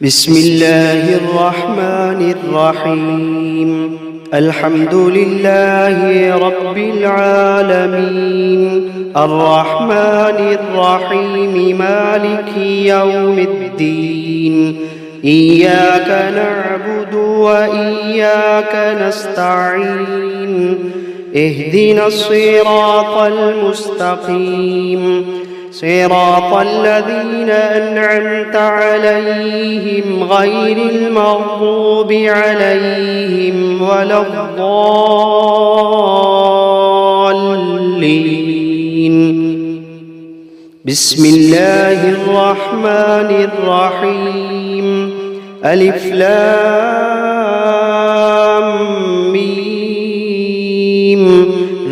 بسم الله الرحمن الرحيم. الحمد لله رب العالمين، الرحمن الرحيم، مالك يوم الدين. إياك نعبد وإياك نستعين. اهدنا الصراط المستقيم، صراط الذين أنعمت عليهم غير المغضوب عليهم ولا الضالين. بسم الله الرحمن الرحيم. ألف لام ميم.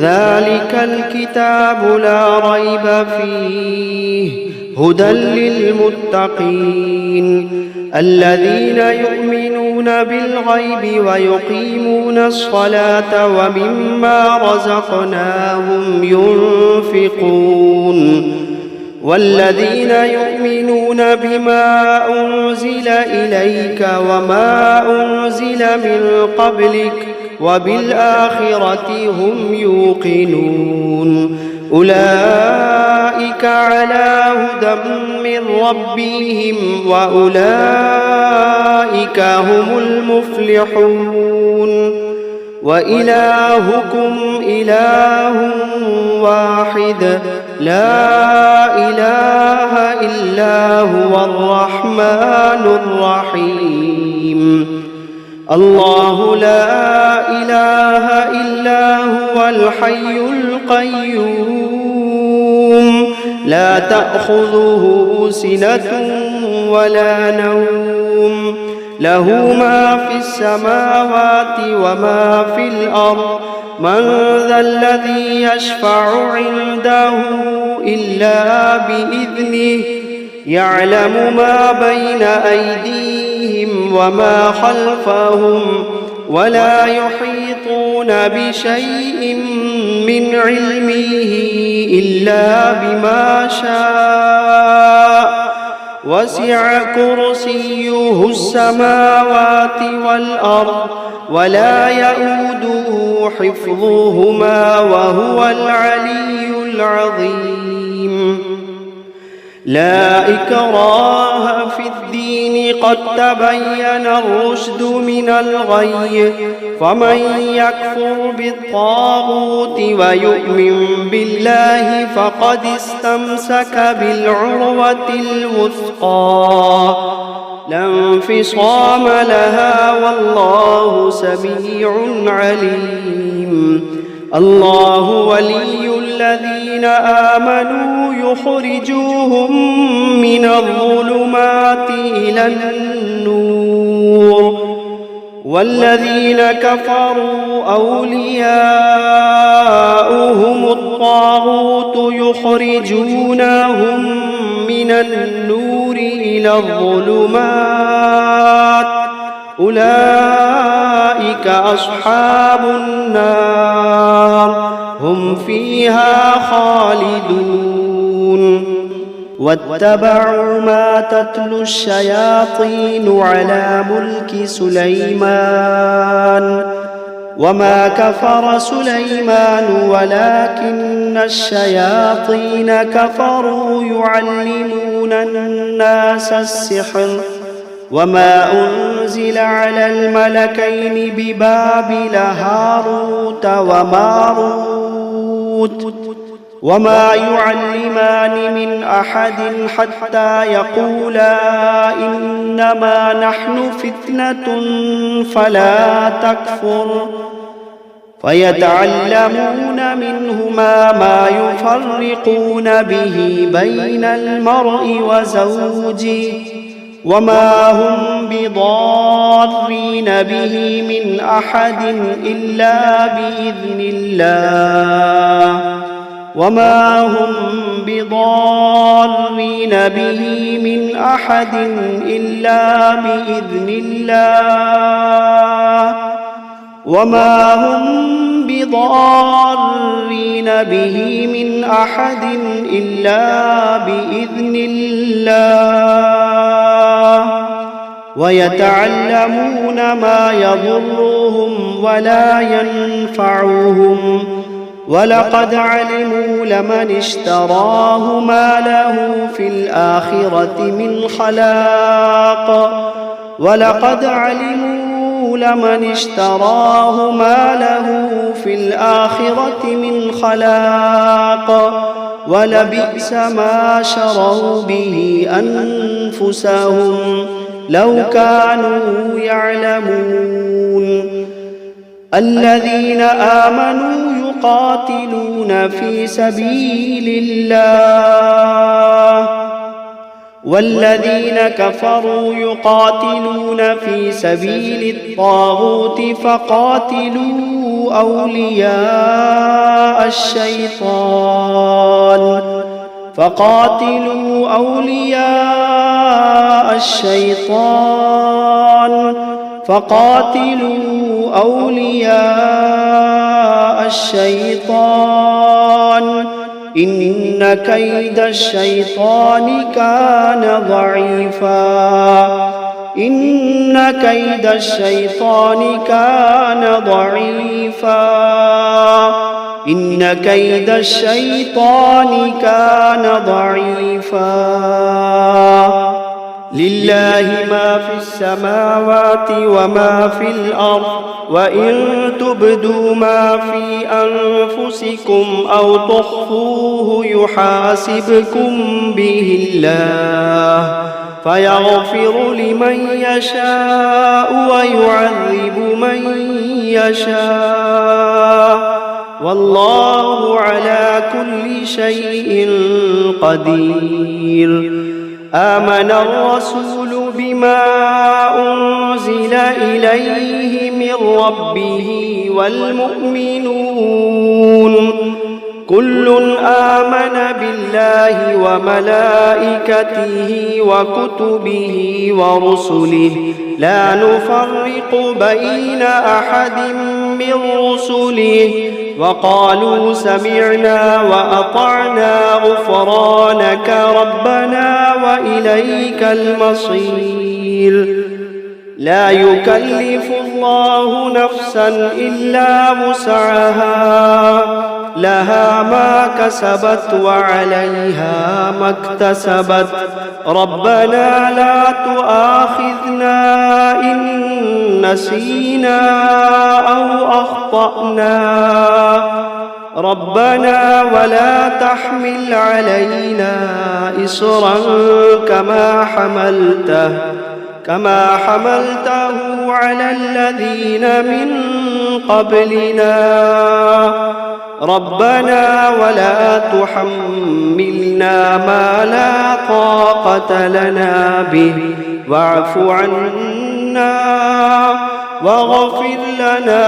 ذلك الكتاب لا ريب فيه هدى للمتقين الذين يؤمنون بالغيب ويقيمون الصلاة ومما رزقناهم ينفقون والذين يؤمنون بما أنزل إليك وما أنزل من قبلك وبالآخرة هم يوقنون. أولئك على هدى من ربهم وأولئك هم المفلحون. وإلهكم إله واحد لا إله إلا هو الرحمن الرحيم. الله لا إله إلا هو الحي القيوم، لا تأخذه سنة ولا نوم، له ما في السماوات وما في الأرض. من ذا الذي يشفع عنده إلا بإذنه، يعلم ما بين أيديهم وما خلفهم ولا يحيطون بشيء من علمه إلا بما شاء. وسع كرسيه السماوات والأرض ولا يئوده حفظهما وهو العلي العظيم. لا إكراه في الدين، قد تبين الرشد من الغي. فمن يكفر بالطاغوت ويؤمن بالله فقد استمسك بالعروة الوثقى لا انفصام لها، والله سميع عليم. الله ولي الذين آمنوا يخرجوهم من الظلمات إلى النور، والذين كفروا أولياؤهم الطاغوت يخرجونهم من النور إلى الظلمات. أولئك أصحاب النار، هم فيها خالدون. واتبعوا ما تتلو الشياطين على ملك سليمان، وما كفر سليمان ولكن الشياطين كفروا يعلمون الناس السحر. وما أنزل على الملكين ببابل هاروت وماروت وما يعلمان من أحد حتى يقولا إنما نحن فتنة فلا تكفر. فيتعلمون منهما ما يفرقون به بين المرء وزوجه، وما هم بضارين به من أحد إلا بإذن الله، وما هم بضارين به من أحد إلا بإذن الله، وما هم بضارين به من أحد إلا بإذن الله. ويتعلمون ما يضرهم ولا ينفعهم ولقد علموا لمن اشتراه ما له في الآخرة من خلاق ولقد علموا لمن اشتراه ما له في الآخرة من خلاق ولبئس ما شروا به أنفسهم لو كانوا يعلمون الذين آمنوا يقاتلون في سبيل الله والذين كفروا يقاتلون في سبيل الطاغوت فقاتلوا أولياء الشيطان إن كيد الشيطان كان ضعيفا لله ما في السماوات وما في الأرض وإن تبدوا ما في أنفسكم أو تخفوه يحاسبكم به الله فيغفر لمن يشاء ويعذب من يشاء والله على كل شيء قدير آمن الرسول بما أنزل إليه من ربه والمؤمنون كل آمن بالله وملائكته وكتبه ورسله لا نفرق بين أحد من رسله وقالوا سمعنا وأطعنا غفرانك ربنا وإليك المصير لا يكلف الله نفسا إلا وسعها لها ما كسبت وعليها ما اكتسبت ربنا لا تؤاخذنا إن نسينا أو أخطأنا ربنا ولا تحمل علينا إصرا كما حملته على الذين من قبلنا ربنا ولا تحملنا ما لا طاقة لنا به واعف عنا واغفر لنا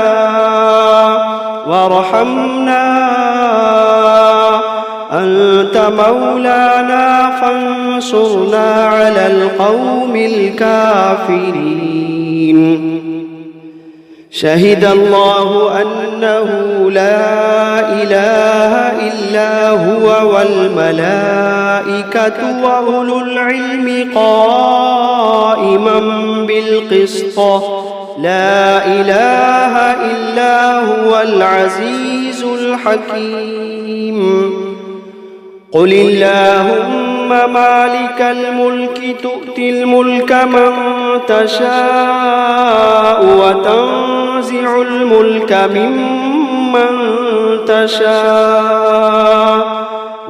وارحمنا أنت مولانا فانصرنا على القوم الكافرين شهد الله أنه لا إله إلا هو والملائكة وأولو العلم قائما بالقسط لا إله إلا هو العزيز الحكيم قل اللهم مالك الملك تؤتي الملك من تشاء وتنزع الملك ممن تشاء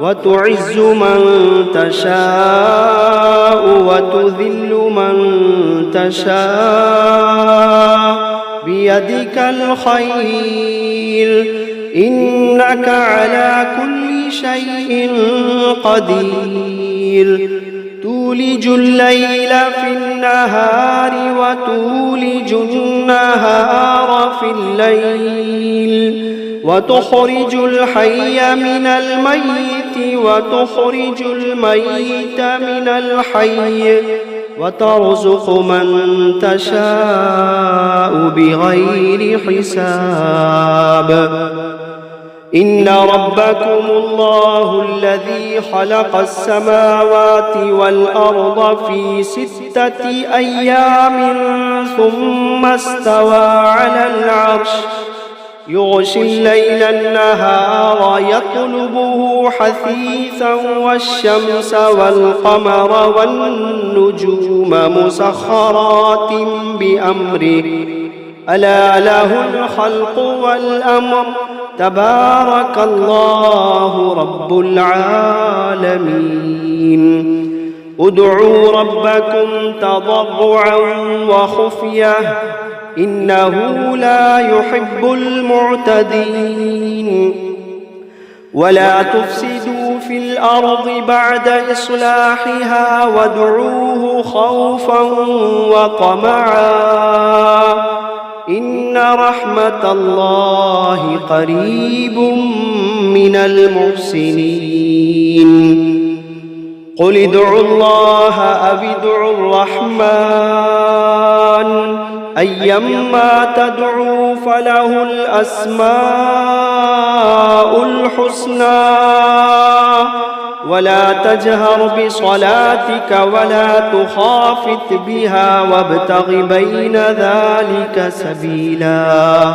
وتعز من تشاء وتذل من تشاء بيدك الخير إنك على كل شيء قدير تولج الليل في النهار وتولج النهار في الليل وتخرج الحي من الميت وتخرج الميت من الحي وترزق من تشاء بغير حساب إن ربكم الله الذي خلق السماوات والأرض في 6 أيام ثم استوى على العرش يغشي الليل النهار يطلبه حثيثا والشمس والقمر والنجوم مسخرات بأمره ألا له الخلق والأمر تبارك الله رب العالمين ادعوا ربكم تضرعا وخفية إنه لا يحب المعتدين ولا تفسدوا في الأرض بعد إصلاحها وادعوه خوفا وطمعا إن رحمة الله قريب من المحسنين قل ادعوا الله أو ادعوا الرحمن أيما تدعوا فله الأسماء الحسنى ولا تجهر بصلاتك ولا تخافت بها وابتغ بين ذلك سبيلا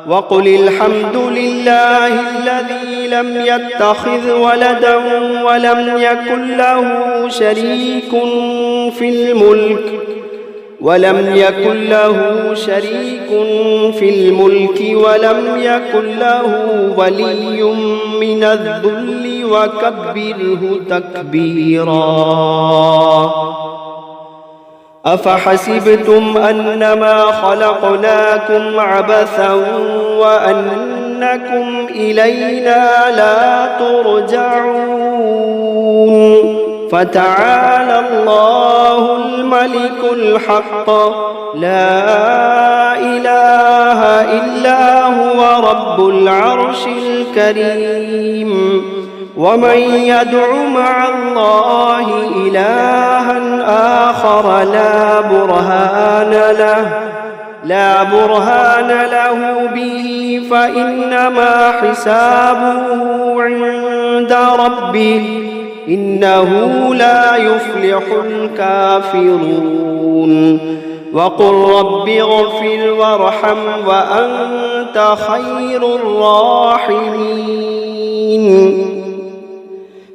وقل الحمد لله الذي لم يتخذ ولدا ولم يكن له شريك في الملك ولم يكن له ولي من الذل وكبره تكبيرا أفحسبتم أنما خلقناكم عبثا وأنكم إلينا لا ترجعون فتعالى الله الملك الحق لا إله إلا هو رب العرش الكريم ومن يدع مع الله إلها آخر لا برهان له به فإنما حسابه عند ربه إنه لا يفلح الكافرون وقل رب اغفر وارحم وأنت خير الراحمين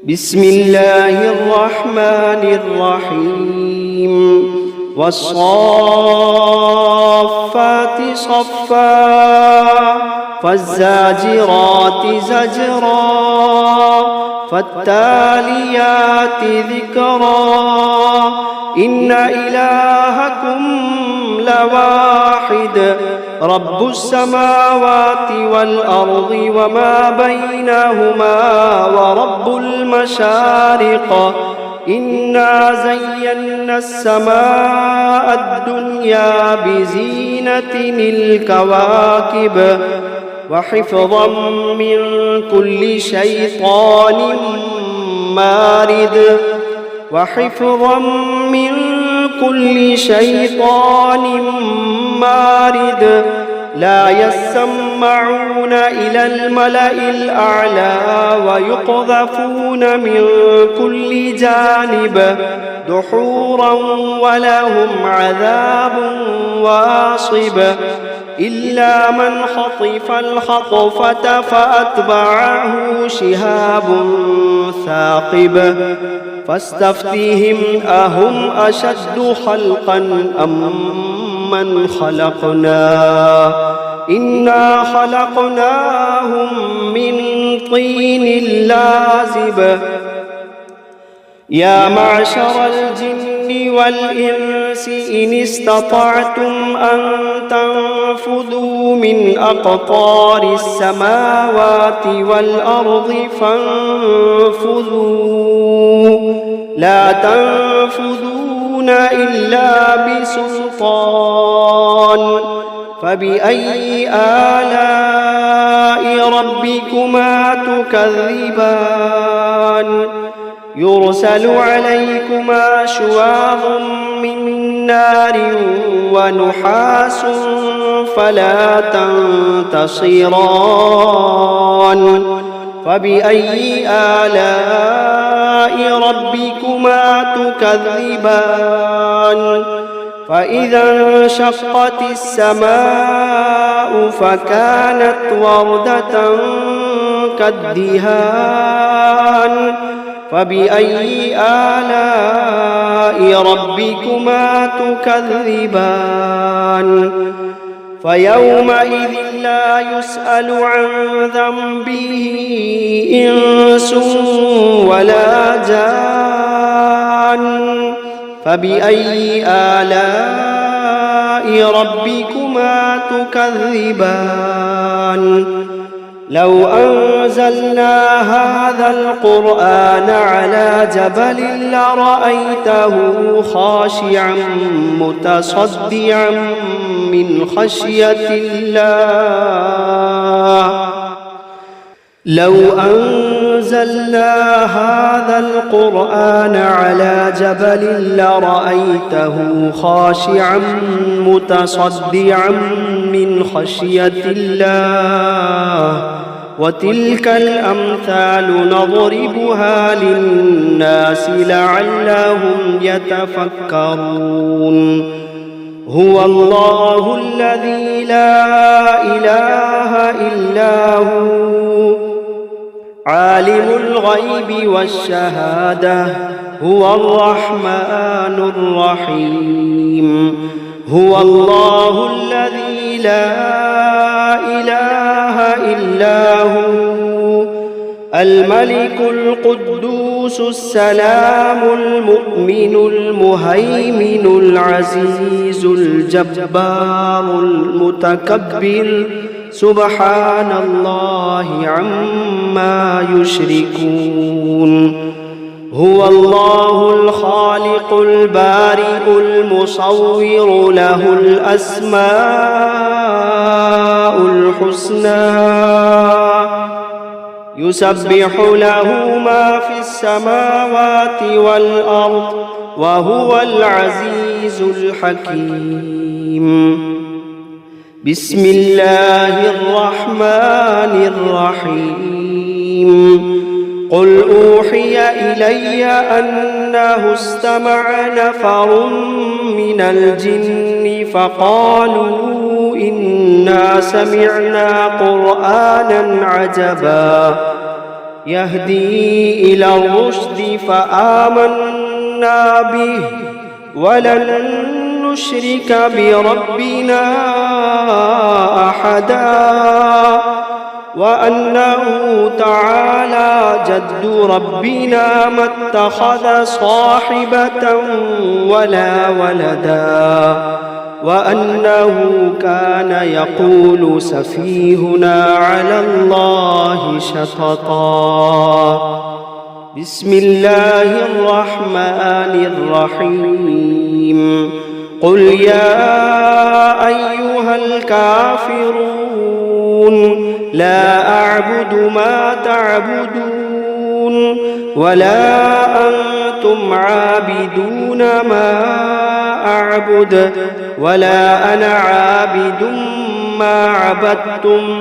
بسم الله الرحمن الرحيم والصافات صفا فالزاجرات زجرا فالتاليات ذكرا إن إلهكم لواحد رب السماوات والأرض وما بينهما ورب المشارق إنا زينا السماء الدنيا بزينة الكواكب وحفظا من كل شيطان مارد لا يسمعون إلى الملأ الأعلى ويقذفون من كل جانب دحورا ولهم عذاب واصب إلا من خطف الخطفة فأتبعه شهاب ثاقب فاستفتهم أهم أشد خلقا أم من خلقنا إنا خلقناهم من طين لازب يا معشر الجن والإنس إن استطعتم أن تنفذوا من أقطار السماوات والأرض فانفذوا لا تنفذون إلا بسلطان فبأي آلاء ربكما تكذبان يرسل عليكما شواظ من نار ونحاس فلا تنتصران فبأي آلاء ربكما تكذبان فإذا انشقت السماء فكانت وردة كالدهان فبأي آلاء ربكما تكذبان فيومئذ لا يسأل عن ذنبه إنس ولا جان فبأي آلاء ربكما تكذبان لو أنزلنا هذا القرآن على جبل لرأيته خاشعا متصدعا من خشية الله لو أنزلنا هذا القرآن على جبل لرأيته خاشعا متصدعا من خشية الله وتلك الأمثال نضربها للناس لعلهم يتفكرون هو الله الذي لا إله إلا هو عالم الغيب والشهادة هو الرحمن الرحيم هو الله الذي لا إله إلا هو الملك القدوس السلام المؤمن المهيمن العزيز الجبار المتكبر سبحان الله عما يشركون هو الله الخالق البارئ المصور له الأسماء الحسنى يسبح له ما في السماوات والأرض وهو العزيز الحكيم بسم الله الرحمن الرحيم قل أوحي إلي أنه استمع نفر من الجن فقالوا إنا سمعنا قرآنا عجبا يهدي إلى الرشد فآمنا به ولن نشرك بربنا أحدا وأنه تعالى جد ربنا ما اتخذ صاحبة ولا ولدا وأنه كان يقول سفيهنا على الله شططا بسم الله الرحمن الرحيم قل يا أيها الكافرون لا أعبد ما تعبدون ولا أنتم عابدون ما أعبد ولا أنا عابد ما عبدتم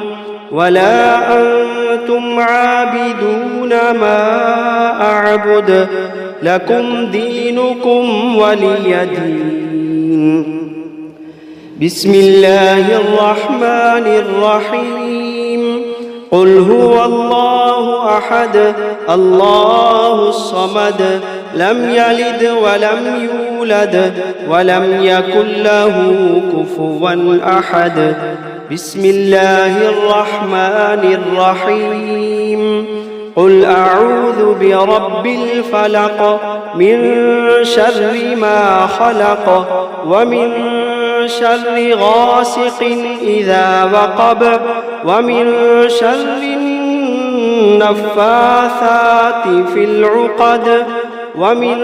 ولا أنتم عابدون ما أعبد لكم دينكم ولي دين بسم الله الرحمن الرحيم قل هو الله أحد الله الصمد لم يلد ولم يولد ولم يكن له كفوا أحد بسم الله الرحمن الرحيم قل أعوذ برب الفلق من شر ما خلق ومن شر غاسق إذا وقب ومن شر النفاثات في العقد ومن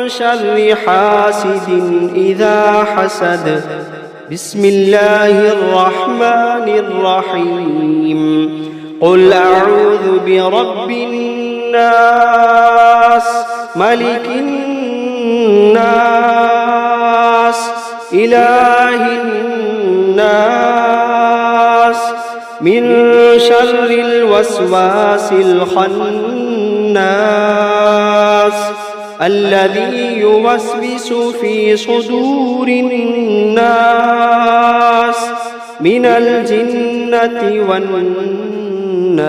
شر حاسد إذا حسد بسم الله الرحمن الرحيم قل أعوذ برب الناس ملك الناس إله الناس من شر الوسواس الخناس الذي يوسوس في صدور الناس من الجنة والناس